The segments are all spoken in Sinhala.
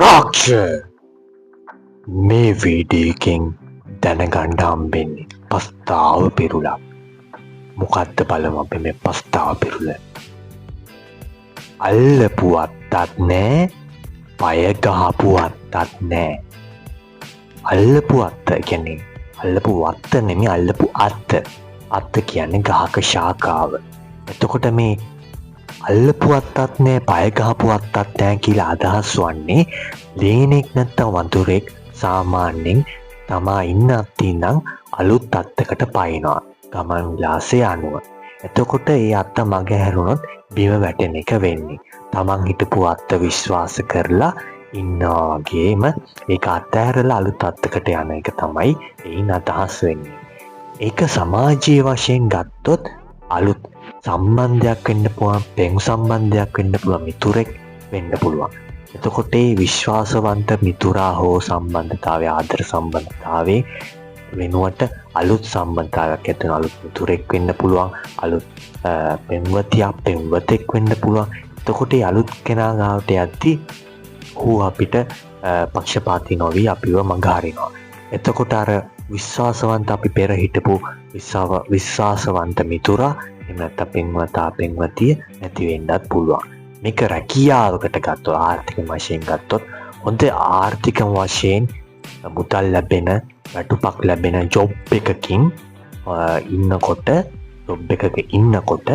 රාක්ෂ මේ වීඩියෝකින් දැනගන්න හම්බෙන්නේ පස්තාව පිරුලා. මොකද්ද බලමු අපි මේ පස්තාව පිරුල. අල්ලපු අත්තක් නෑ, පය ගහපු අත්තක් නෑ. අල්ලපු අත්ත කියන්නේ අල්ලපු වත්ත නෙමෙයි, අල්ලපු අත්ත. අත්ත කියන්නේ ගහක ශාඛාව. එතකොට මේ අල්ලපු අත්තක් නෑ, පය ගහපු අත්තක් නෑ කියලා අදහස් වන්නේ ලේනෙක් නැත්තම් වඳුරෙක් සාමාන්‍යයෙන් තමා ඉන්න අත්තේ ඉඳන් අලුත් අත්තකට පයින්නවා ගමන් විලාසය අනුව. එතකොට ඒ අත්ත මග හැරුණොත් බිම වැටෙන එක වෙන්නේ. තමන් හිටපු අත්ත විශ්වාස කරලා ඉන්නවා වගේම ඒක අත්හැරලා අලුත් අත්තකට යන එක තමයි එයින් අදහස් වෙන්නේ. ඒක සමාජීය වශයෙන් ගත්තොත් අලුත් සම්බන්ධයක් වෙන්න පුළුවන්, පෙඟු සම්බන්ධයක් වෙන්න පුළුවන්, මිතුරෙක් වෙන්න පුළුවන්. එතකොට ඒ විශ්වාසවන්ත මිතුරා හෝ සම්බන්ධතාවය, ආදර සම්බන්ධතාවයේ වෙනුවට අලුත් සම්බන්ධතාවයක් ඇති වෙන අලුත් මිතුරෙක් වෙන්න පුළුවන්, අලුත් පෙම්වතියක් පෙම්වතෙක් වෙන්න පුළුවන්. එතකොට ඒ අලුත් කෙනා ගාවට යද්දී ඌ අපිට පක්ෂපාතී නොවි අපිව මඟ හරිනවා. එතකොට අර විශ්වාසවන්ත අපි පෙර හිටපු විශ්වාසවන්ත මිතුරා එහෙම නැත්නම් පෙම්වතා පෙම්වතිය නැති වෙන්නත් පුළුවන්. මේක රැකියාවකට ගත්තොත්, ආර්ථික වශයෙන් ගත්තොත්, හොඳ ආර්ථික වශයෙන් මුදල් ලැබෙන, වැටුපක් ලැබෙන ජොබ් එකකින් ඉන්නකොට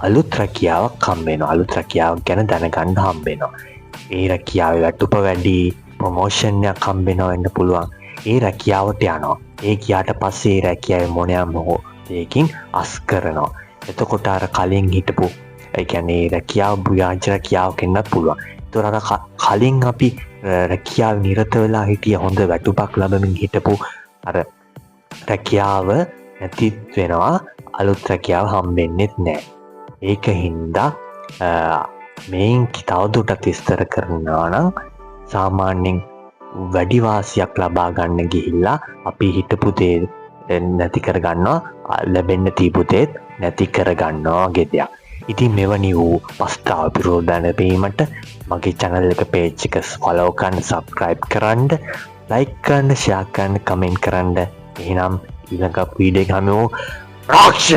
අලුත් රැකියාවක් හම්බ වෙනවා. අලුත් රැකියාවක් ගැන දැනගන්න හම්බ වෙනවා. ඒ රැකියාවේ වැටුප වැඩි, ප්‍රොමෝෂන් එකක් හම්බ වෙනවා වෙන්න පුළුවන්. ඒ රැකියාවට යනවා. ඒ ගියාට පස්සේ ඒ රැකියාවේ මොනියම් හෝ දෙයකින් අස් කරනවා. එතකොට අර කලින් හිටපු, ඒ කියන්නේ රැකියාව ව්‍යාජ රැකියාවක් වෙන්නත් පුළුවන්. ඒතර අර කලින් අපි රැකියාව නිරත වෙලා හිටිය, හොඳ වැටුපක් ලැබමින් හිටපු අර රැකියාව නැති වෙනවා. අලුත් රැකියාව හම්බෙන්නෙත් නැහැ. ඒක හින්දා මේන් තවදුරටත් විස්තර කරනවා නම් සාමාන්‍යයෙන් වැඩි වාසියක් ලබා ගන්න ගිහිල්ලා අපි හිටපු දේ නැති කරගන්නවා, ලැබෙන්න තිබු දේත් නැති කරගන්නවා වගේ දෙයක්. ඉතින් මෙවැනි වූ පස්තාව පිරුල් දැනවීමට මගේ channel එක page එක follow කරන්න, subscribe කරන්න, like කරන්න, share කරන්න, comment කරන්න. එහෙනම් ඊළඟ වීඩියෝ එක හමු. රාක්ෂ